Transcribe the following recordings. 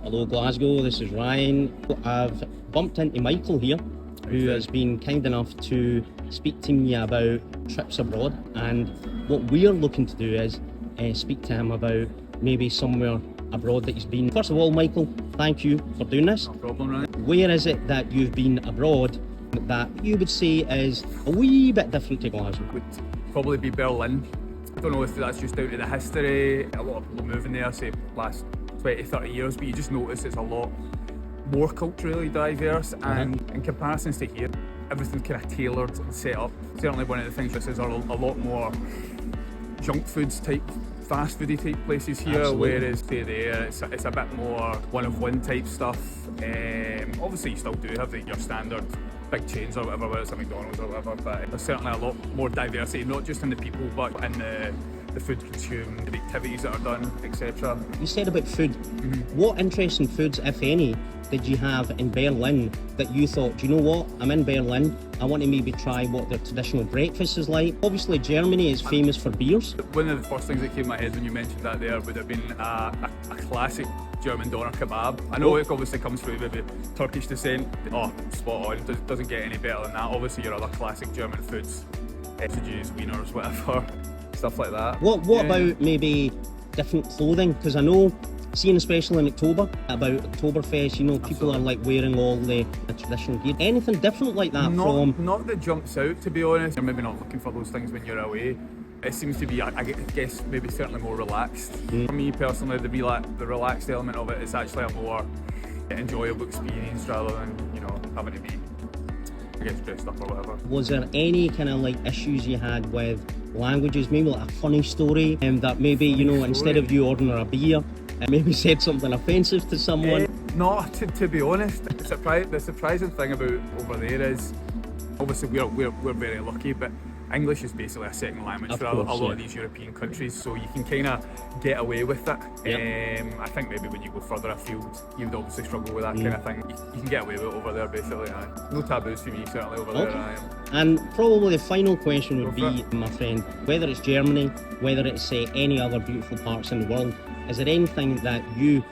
Hello Glasgow, this is Ryan. I've bumped into Michael here, who has been kind enough to speak to me about trips abroad, and what we're looking to do is speak to him about maybe somewhere abroad that he's been. First of all, Michael, thank you for doing this. No problem, Ryan. Where is it that you've been abroad that you would say is a wee bit different to Glasgow? Would probably be Berlin. I don't know if that's just down to the history. A lot of people moving there, say last 20, 30 years, but you just notice it's a lot more culturally diverse, and in comparison to here, everything's kind of tailored and set up. Certainly one of the things this is are a lot more junk foods type, fast foody type places here. Absolutely. Whereas say there, it's a bit more one of one type stuff. Obviously you still do have your standard big chains or whatever, whether it's a McDonald's or whatever, but there's certainly a lot more diversity, not just in the people, but in the food consumed, the activities that are done, etc. You said about food. What interesting foods, if any, did you have in Berlin that you thought, do you know what, I'm in Berlin, I want to maybe try what their traditional breakfast is like? Obviously Germany is famous for beers. One of the first things that came to my head when you mentioned that there would have been a classic German doner kebab. I know it obviously comes through maybe Turkish descent. Oh, spot on, doesn't get any better than that. Obviously your other classic German foods, sausages, wieners, whatever, stuff like that. What about maybe different clothing? Because I know, seeing especially in October, about Oktoberfest, you know, people are like wearing all the traditional gear. Anything different like that Not that jumps out, to be honest. You're maybe not looking for those things when you're away. It seems to be, I guess, maybe certainly more relaxed. For me personally, the relaxed element of it is actually a more enjoyable experience rather than, you know, having to be, I guess, dressed up or whatever. Was there any kind of like issues you had with languages? Maybe like a funny story, and that maybe, you know, instead of you ordering a beer, it maybe said something offensive to someone? No, to be honest, the surprising thing about over there is, obviously we're very lucky, but English is basically a second language for a lot of these European countries, so you can kind of get away with it. I think maybe when you go further afield, you would obviously struggle with that kind of thing. You can get away with it over there, basically. No taboos for me, certainly, over there. And probably the final question would be, my friend, whether it's Germany, whether it's any other beautiful parts in the world, is there anything that you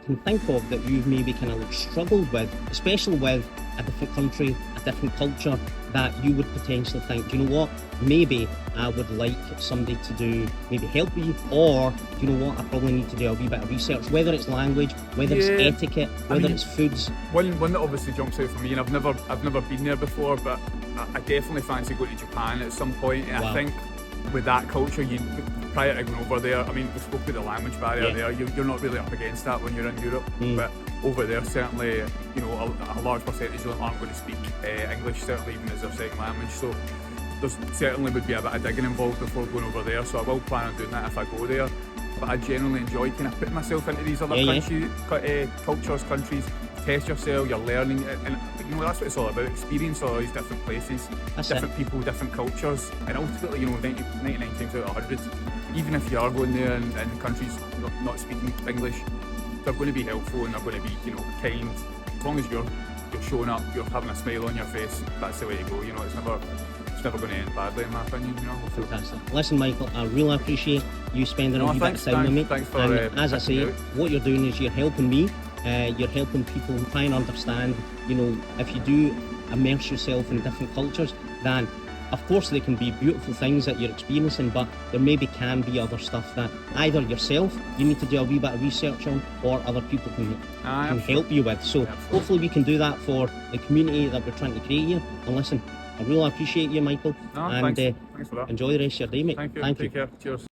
can think of that you've maybe kind of like struggled with, especially with a different country, a different culture, that you would potentially think, do you know what, maybe I would like somebody to do, maybe help me, or do you know what, I probably need to do a wee bit of research, whether it's language, whether it's etiquette, whether it's foods. One that obviously jumps out for me, and I've never been there before, but I definitely fancy going to Japan at some point, and I think with that culture, prior to going over there, I mean, we spoke about the language barrier there, you're not really up against that when you're in Europe, but over there, certainly, you know, a large percentage of them aren't going to speak English, certainly even as their second language, so there certainly would be a bit of digging involved before going over there, so I will plan on doing that if I go there. But I generally enjoy kind of putting myself into these other cultures, countries, test yourself, you're learning, and you know, that's what it's all about, experience all these different places, different people, different cultures, and ultimately, you know, 99 times out of 100, even if you are going there in countries not speaking English, they're going to be helpful and they're going to be, you know, kind. As long as you're showing up, you're having a smile on your face, that's the way to go. You know, it's never going to end badly, in my opinion. You know. Fantastic. Listen, Michael, I really appreciate you spending a wee bit of time with me. Thanks for, and as I say, what you're doing is you're helping me. You're helping people try and understand. You know, if you do immerse yourself in different cultures, then of course there can be beautiful things that you're experiencing, but there maybe can be other stuff that either yourself you need to do a wee bit of research on, or other people can help you with. So hopefully we can do that for the community that we're trying to create here. And listen, I really appreciate you, Michael, and thanks for that. Enjoy the rest of your day, mate. Thank you. Take care. Cheers.